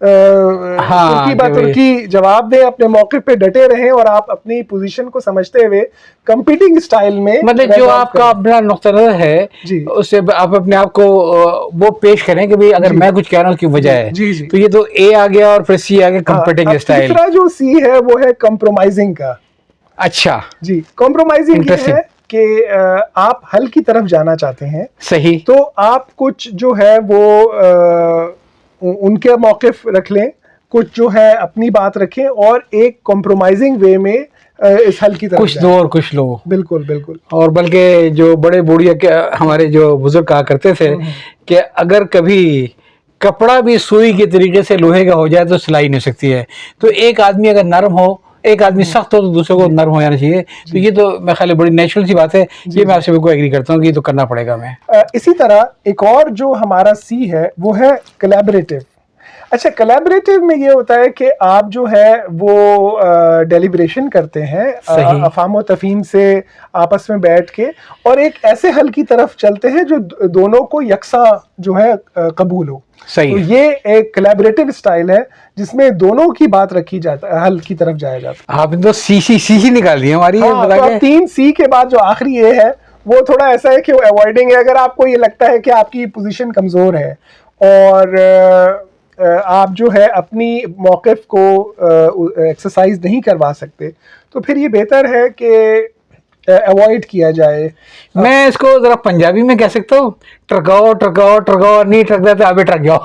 ترکی با ترکی جواب دیں, اپنے موقف پہ ڈٹے رہیں اور آپ اپنی پوزیشن کو سمجھتے ہوئے کمپیٹنگ اسٹائل میں, مطلب جو آپ کا اپنا نقطہ نظر ہے اس سے آپ اپنے آپ کو وہ پیش کریں کہ بھئی اگر میں کچھ کہہ رہا ہوں اس کی وجہ ہے, تو یہ تو اے آ گیا اور پھر سی آ گیا کمپیٹنگ اسٹائل. تیسرا جو سی ہے وہ ہے کمپرومائزنگ کا. اچھا جی, کمپرومائزنگ یہ ہے کہ آپ حل کی طرف جانا چاہتے ہیں, صحیح, تو آپ کچھ جو ہے وہ ان کے موقف رکھ لیں, کچھ جو ہے اپنی بات رکھیں اور ایک کمپرومائزنگ وے میں اس حل کی طرف کچھ دو اور کچھ لو. بالکل بالکل. اور بلکہ جو بڑے بوڑھیا ہمارے جو بزرگ کہا کرتے تھے کہ اگر کبھی کپڑا بھی سوئی کے طریقے سے لوہے کا ہو جائے تو سلائی نہیں سکتی ہے. تو ایک آدمی اگر نرم ہو, ایک آدمی سخت ہو, تو دوسرے کو نرم ہو جانا چاہیے. تو یہ تو میرے خیال ہے بڑی نیچرل سی بات ہے, یہ میں آپ سے بالکل ایگری کرتا ہوں کہ یہ تو کرنا پڑے گا ہمیں. اسی طرح ایک اور جو ہمارا سی ہے وہ ہے کولیبریٹو. اچھا, کولیبریٹو میں یہ ہوتا ہے کہ آپ جو ہے وہ ڈیلیبریشن کرتے ہیں افہام و تفہیم سے آپس میں بیٹھ کے, اور ایک ایسے حل کی طرف چلتے ہیں جو دونوں کو یکساں جو ہے قبول ہو. صحیح. تو یہ ایک کولیبریٹو اسٹائل ہے جس میں دونوں کی بات رکھی جاتا ہے, حل کی طرف جایا جاتا ہے. آپ نے تو سی نکال دی ہماری. تو اب 3 سی کے بعد جو آخری یہ ہے وہ تھوڑا ایسا ہے کہ وہ اوائڈنگ ہے. اگر آپ کو یہ لگتا ہے کہ آپ کی پوزیشن کمزور ہے اور آپ جو ہے اپنی موقف کو ایکسرسائز نہیں کروا سکتے, تو پھر یہ بہتر ہے کہ اوائڈ کیا جائے. میں اس کو ذرا پنجابی میں کہہ سکتا ہوں, ٹرکاؤ ٹرکاؤ ٹرکاؤ, نہیں ٹرکتا تو ابھی ٹرک جاؤ.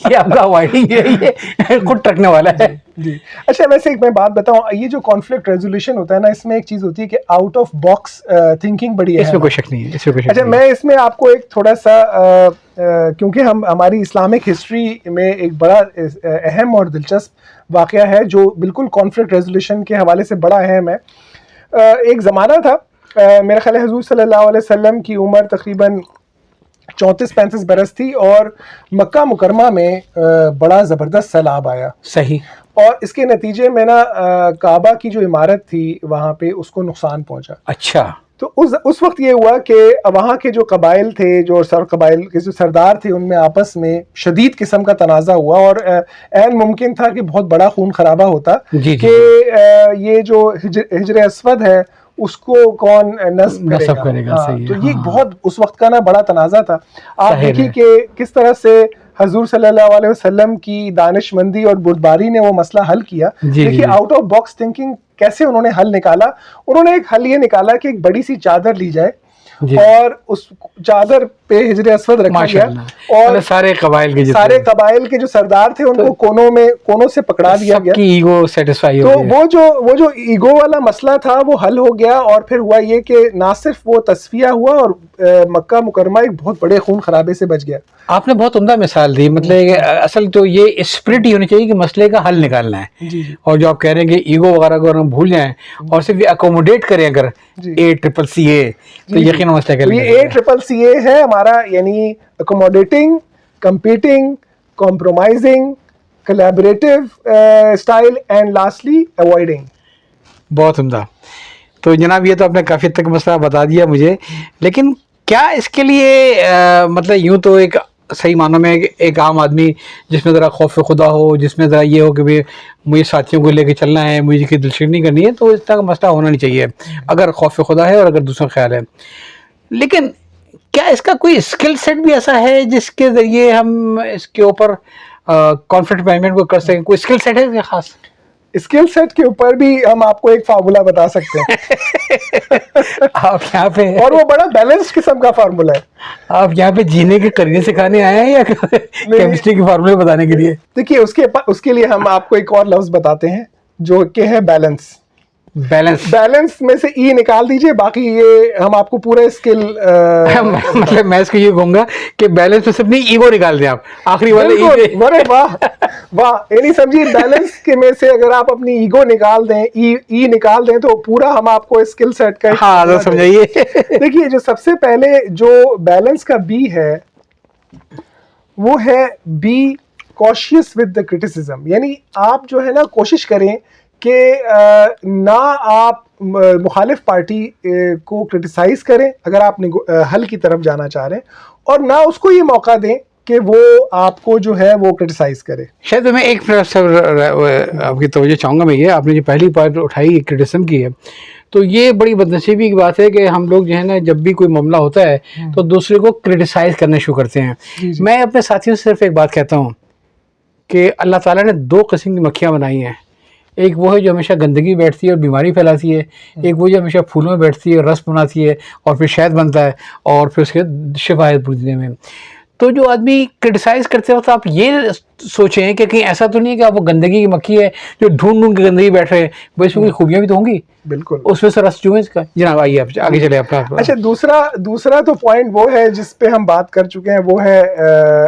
یہ آپ کا اوائڈنگ ہے, یہ خود ٹرکنے والا ہے. جی. اچھا, ویسے ایک میں بات بتاؤں, یہ جو کانفلکٹ ریزولوشن ہوتا ہے نا, اس میں ایک چیز ہوتی ہے کہ آؤٹ آف باکس تھنکنگ بڑی ہے. اس میں کوئی شک نہیں ہے. اچھا, میں اس میں آپ کو ایک تھوڑا سا, کیونکہ ہماری اسلامک ہسٹری میں ایک بڑا اہم اور دلچسپ واقعہ ہے جو بالکل کانفلکٹ ریزولوشن کے حوالے سے بڑا اہم ہے. ایک زمانہ تھا, میرا خیال ہے حضور صلی اللہ علیہ وسلم کی عمر تقریباً 34-35 برس تھی, اور مکہ مکرمہ میں بڑا زبردست سیلاب آیا. صحیح. اور اس کے نتیجے میں نا کعبہ کی جو عمارت تھی وہاں پہ اس کو نقصان پہنچا. اچھا. تو اس وقت یہ ہوا کہ وہاں کے جو قبائل تھے, جو قبائل کے جو سردار تھے, ان میں آپس میں شدید قسم کا تنازع ہوا, اور عین ممکن تھا کہ بہت بڑا خون خرابہ ہوتا کہ یہ جو حجر اسود ہے اس کو کون نصب کرے گا. تو یہ بہت اس وقت کا نا بڑا تنازع تھا. آپ دیکھیے کہ کس طرح سے حضور صلی اللہ علیہ وسلم کی دانش مندی اور بردباری نے وہ مسئلہ حل کیا. دیکھیے آؤٹ آف باکس تھنکنگ کیسے انہوں نے حل نکالا. انہوں نے ایک حل یہ نکالا کہ ایک بڑی سی چادر لی جائے اور اس چادر پہ حجر اسود رکھا گیا, اور سارے قبائل کے جو سردار تھے ان کو کونوں سے پکڑا دیا گیا. ایگو سیٹسفائی ہو گیا. تو وہ جو ایگو والا مسئلہ تھا وہ حل ہو گیا, اور پھر ہوا یہ کہ نہ صرف وہ تصفیہ ہوا اور مکہ مکرمہ ایک بہت بڑے خون خرابے سے بچ گیا. آپ نے بہت عمدہ مثال دی. مطلب اصل تو یہ اسپرٹ ہی ہونی چاہیے کہ مسئلے کا حل نکالنا ہے. اور جو آپ کہہ رہے ہیں کہ ایگو وغیرہ کو ہم بھول جائیں اور صرف یہ اکوموڈیٹ کریں اگر ACCCA, تو یقیناً مسئلہ کا یہ ACCCA ہے ہمارا, یعنی accommodating, competing, compromising, collaborative style, and lastly avoiding. بہت عمدہ. تو جناب یہ تو آپ نے کافی تک مسئلہ بتا دیا مجھے, لیکن کیا اس کے لیے مطلب یوں تو ایک صحیح معنوں میں ایک عام آدمی جس میں ذرا خوف خدا ہو, جس میں ذرا یہ ہو کہ مجھے ساتھیوں کو لے کے چلنا ہے, مجھے کی دلچسپی کرنی ہے, تو اس طرح کا مسئلہ ہونا نہیں چاہیے اگر خوف خدا ہے اور اگر دوسروں کا خیال ہے. لیکن کیا اس کا کوئی اسکل سیٹ بھی ایسا ہے جس کے ذریعے ہم اس کے اوپر کانفلکٹ مینجمنٹ کو کر سکیں؟ کوئی اسکل سیٹ ہے خاص؟ اسکل سیٹ کے اوپر بھی ہم آپ کو ایک فارمولا بتا سکتے ہیں. آپ یہاں پہ, اور وہ بڑا بیلنس قسم کا فارمولا ہے. آپ یہاں پہ جینے کے کرنے سکھانے آئے ہیں یا کیمسٹری کے فارمولے بتانے کے لیے؟ دیکھیے اس کے لیے ہم آپ کو ایک اور لفظ بتاتے ہیں جو کہ ہے بیلنس. بیلنس میں سے ای نکال دیجئے, باقی یہ ہم آپ کو پورا اسکل, مطلب میں اس کو یہ کہوں گا کہ بیلنس میں سے اپنی ایگو نکال دیں آپ, آخری والے واہ واہ, یعنی سمجھیے بیلنس کے میں سے اگر آپ اپنی ایگو نکال دیں, ای نکال دیں, تو پورا ہم آپ کو اسکل سیٹ کا. ہاں سمجھائیے. دیکھیے جو سب سے پہلے جو بیلنس کا بی ہے وہ ہے be conscious with the criticism. یعنی آپ جو ہے نا کوشش کریں کہ نہ آپ مخالف پارٹی کو کرٹیسائز کریں اگر آپ حل کی طرف جانا چاہ رہے ہیں, اور نہ اس کو یہ موقع دیں کہ وہ آپ کو جو ہے وہ کرٹیسائز کرے. شاید میں ایک آپ کی توجہ چاہوں گا. میں یہ آپ نے جو پہلی بات اٹھائی کرٹیسم کی ہے, تو یہ بڑی بدنصیبی کی بات ہے کہ ہم لوگ جو ہے نا جب بھی کوئی معاملہ ہوتا ہے تو دوسرے کو کرٹیسائز کرنا شروع کرتے ہیں. میں اپنے ساتھیوں سے صرف ایک بات کہتا ہوں کہ اللہ تعالیٰ نے 2 قسم کی مکھیاں بنائی ہیں. ایک وہ ہے جو ہمیشہ گندگی بیٹھتی ہے اور بیماری پھیلاتی ہے, ایک وہ جو ہمیشہ پھولوں میں بیٹھتی ہے, رس بناتی ہے اور پھر شہد بنتا ہے اور پھر اس کے شفا ہے پوری دنیا میں. تو جو آدمی کرٹیسائز کرتے وقت آپ یہ سوچیں کہ کہیں ایسا تو نہیں ہے کہ آپ وہ گندگی کی مکھی ہے جو ڈھونڈ کے گندگی بیٹھ رہے ہیں, وہ اس میں کوئی خوبیاں بھی تو ہوں گی, بالکل اس میں سے رس چوئیں اس کا. جناب آئیے آپ آگے چلے. آپ اچھا, دوسرا تو پوائنٹ وہ ہے جس پہ ہم بات کر چکے ہیں, وہ ہے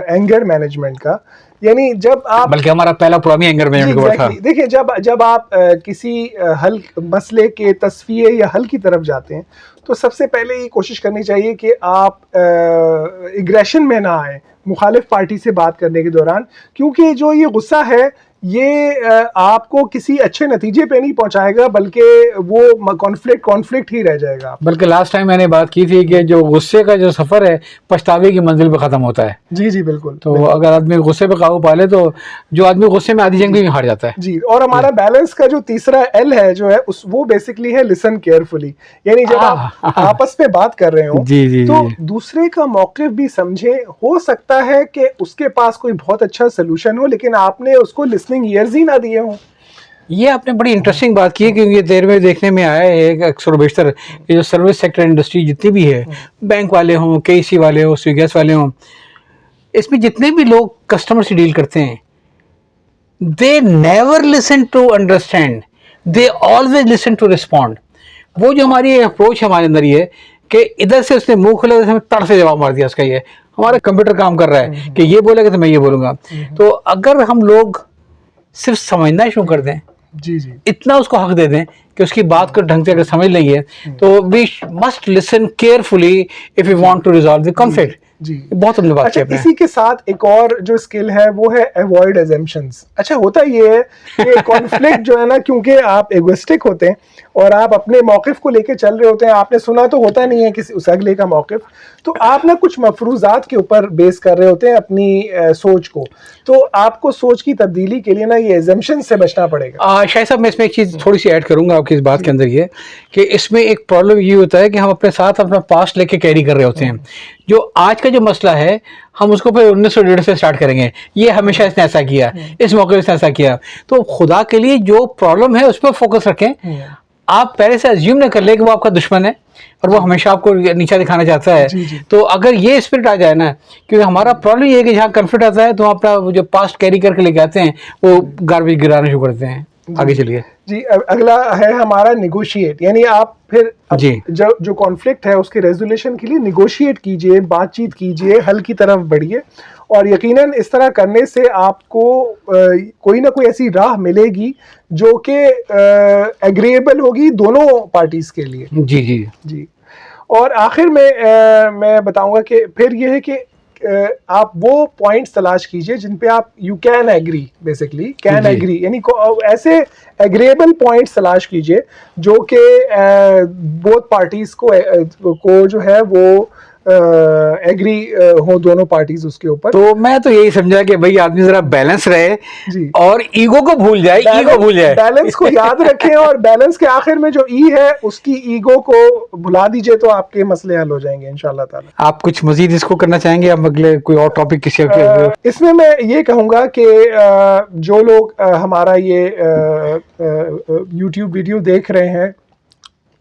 اینگر مینجمنٹ کا. یعنی جب آپ, بلکہ ہمارا پہلا پرانا اینگر مینجمنٹ کا تھا. دیکھیں جب آپ کسی حل مسئلے کے تصفیے یا حل کی طرف جاتے ہیں تو سب سے پہلے یہ کوشش کرنی چاہیے کہ آپ ایگریشن میں نہ آئیں مخالف پارٹی سے بات کرنے کے دوران, کیونکہ جو یہ غصہ ہے یہ آپ کو کسی اچھے نتیجے پہ نہیں پہنچائے گا, بلکہ وہ کانفلکٹ ہی رہ جائے گا. بلکہ لاسٹ ٹائم میں نے بات کی تھی کہ جو غصے کا جو سفر ہے پچھتاوے کی منزل پہ ختم ہوتا ہے. جی بالکل. تو اگر آدمی غصے پہ قابو پا لے تو جو آدمی غصے میں آدھی جنگ بھی ہار جاتا ہے. جی, اور ہمارا بیلنس کا جو تیسرا ایل ہے جو ہے وہ بیسکلی ہے لسن کیئرفلی. یعنی جب آپ آپس میں بات کر رہے ہوں تو دوسرے کا موقف بھی سمجھیں. ہو سکتا ہے کہ اس کے پاس کوئی بہت اچھا سلوشن ہو لیکن آپ نے اس کو لسننگ ایئرز ہی نہ دیے ہوں. یہ آپ نے بڑی انٹرسٹنگ بات کی ہے, کیونکہ یہ دیر میں دیکھنے میں آیا ہے اکثر و بیشتر یہ جو سروس سیکٹر انڈسٹری جتنی بھی ہے, بینک والے ہوں, KC والے ہوں, سویگیس والے ہوں, اس میں جتنے بھی لوگ کسٹمر سے ڈیل کرتے ہیں, they never listen to understand, they always listen to respond. وہ جو ہماری اپروچ ہے ہمارے اندر یہ کہ ادھر سے اس نے منہ کھولا, ادھر سے ہمیں تڑ سے جواب مار دیا اس کا. یہ ہمارا کمپیوٹر کام کر رہا ہے کہ یہ بولے گا تو میں یہ بولوں گا. تو اگر ہم لوگ صرف سمجھنا شروع کر دیں, جی اتنا اس کو حق دے دیں کہ اس کی بات کو ڈھنگ سے اگر سمجھ لیں تو we must listen carefully if we want to resolve the conflict. جی بہت ہم نے بات اچھا, کی. اسی کے ساتھ ایک اور جو اسکل ہے وہ ہے ایوائڈ ایزمپشنز. اچھا, ہوتا یہ ہے کہ کانفلکٹ جو ہے نا, کیونکہ آپ ایگوسٹک ہوتے ہیں اور آپ اپنے موقف کو لے کے چل رہے ہوتے ہیں, آپ نے سنا تو ہوتا نہیں ہے کسی اس اگلے کا موقف, تو آپ نا کچھ مفروضات کے اوپر بیس کر رہے ہوتے ہیں اپنی سوچ کو. تو آپ کو سوچ کی تبدیلی کے لیے نا یہ ایزمپشن سے بچنا پڑے گا. شاہد صاحب, میں اس میں ایک چیز تھوڑی سی ایڈ کروں گا آپ کی اس بات کے اندر, یہ کہ اس میں ایک پرابلم یہ ہوتا ہے کہ ہم اپنے ساتھ اپنا پاسٹ لے کے کیری کر رہے ہوتے ہیں. جو آج کا جو مسئلہ ہے ہم اس کو پھر 1901 سے اسٹارٹ کریں گے, یہ ہمیشہ اس نے ایسا کیا, اس موقع اس نے ایسا کیا. تو خدا کے لیے جو پرابلم ہے اس پہ فوکس رکھیں. آپ پہلے سے ازیوم نہ کر لیں کہ وہ آپ کا دشمن ہے اور وہ ہمیشہ آپ کو نیچا دکھانا چاہتا ہے. تو اگر یہ اسپرٹ آ جائے نا, کیونکہ ہمارا پرابلم یہ ہے کہ جہاں کنفلکٹ آتا ہے تو اپنا جو پاسٹ کیری کر کے لے کے آتے ہیں وہ گاربیج گرانا شروع کرتے ہیں. آگے چلیے. جی, اگلا ہے ہمارا نیگوشیٹ. یعنی آپ پھر جو کانفلکٹ ہے اس کے ریزولیشن کے لیے نیگوشیٹ کیجئے, بات چیت کیجئے, حل کی طرف بڑھیے, اور یقیناً اس طرح کرنے سے آپ کو کوئی نہ کوئی ایسی راہ ملے گی جو کہ ایگریبل ہوگی دونوں پارٹیز کے لیے. جی. اور آخر میں بتاؤں گا کہ پھر یہ ہے کہ آپ وہ پوائنٹس تلاش کیجئے جن پہ آپ you can agree, basically can agree, یعنی ایسے ایگریبل پوائنٹس تلاش کیجئے جو کہ بوتھ پارٹیز کو جو ہے وہ ایگری ہو, دونوں پارٹیز اس کے اوپر. تو میں تو یہی سمجھا کہ بھئی آدمی ذرا بیلنس رہے اور ایگو کو بھول جائے. بیلنس کو یاد رکھیں, اور بیلنس کے آخر میں جو ای ہے اس کی ایگو کو بھلا دیجئے تو آپ کے مسئلے حل ہو جائیں گے انشاءاللہ تعالی. آپ کچھ مزید اس کو کرنا چاہیں گے, اب اگلے کوئی اور ٹاپک کسی اس میں یہ کہوں گا کہ جو لوگ ہمارا یہ یوٹیوب ویڈیو دیکھ رہے ہیں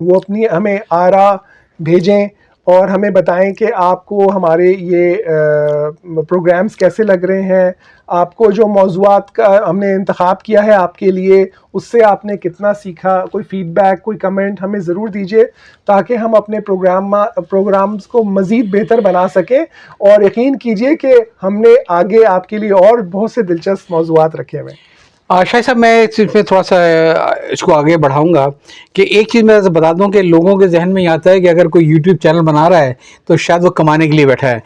وہ اپنی ہمیں آراء بھیجیں اور ہمیں بتائیں کہ آپ کو ہمارے یہ پروگرامز کیسے لگ رہے ہیں, آپ کو جو موضوعات کا ہم نے انتخاب کیا ہے آپ کے لیے اس سے آپ نے کتنا سیکھا. کوئی فیڈ بیک, کوئی کمنٹ ہمیں ضرور دیجیے تاکہ ہم اپنے پروگرامز کو مزید بہتر بنا سکیں, اور یقین کیجیے کہ ہم نے آگے آپ کے لیے اور بہت سے دلچسپ موضوعات رکھے ہوئے. شاہد صاحب, میں اس میں تھوڑا سا اس کو آگے بڑھاؤں گا کہ ایک چیز میں بتا دوں کہ لوگوں کے ذہن میں یہ آتا ہے کہ اگر کوئی یوٹیوب چینل بنا رہا ہے تو شاید وہ کمانے کے لیے بیٹھا ہے.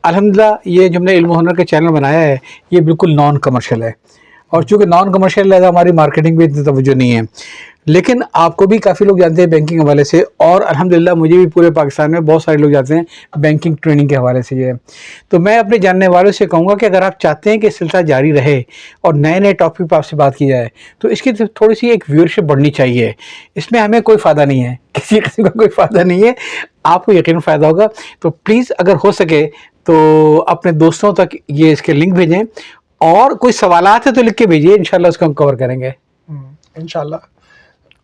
الحمدللہ یہ جو ہم نے علم و ہنر کا چینل بنایا ہے یہ بالکل نان کمرشل ہے, اور چونکہ نان کمرشل ہے ہماری مارکیٹنگ بھی اتنی توجہ نہیں ہے. لیکن آپ کو بھی کافی لوگ جانتے ہیں بینکنگ حوالے سے، اور الحمدللہ مجھے بھی پورے پاکستان میں بہت سارے لوگ جانتے ہیں بینکنگ ٹریننگ کے حوالے سے یہ ہے۔ تو میں اپنے جاننے والوں سے کہوں گا کہ اگر آپ چاہتے ہیں کہ سلسلہ جاری رہے اور نئے نئے ٹاپک پہ آپ سے بات کی جائے تو اس کی تھوڑی سی ایک ویورشپ بڑھنی چاہیے۔ اس میں ہمیں کوئی فائدہ نہیں ہے، کسی قسم کا کوئی فائدہ نہیں ہے، آپ کو یقیناً فائدہ ہوگا۔ تو پلیز اگر ہو سکے تو اپنے دوستوں تک یہ اس کے لنک بھیجیں، اور کوئی سوالات ہیں تو لکھ کے بھیجیے، انشاءاللہ اس کو ہم کور کریں گے انشاءاللہ۔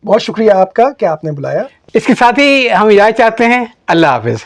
بہت شکریہ آپ کا کہ آپ نے بلایا۔ اس کے ساتھ ہی ہم اجازت چاہتے ہیں، اللہ حافظ۔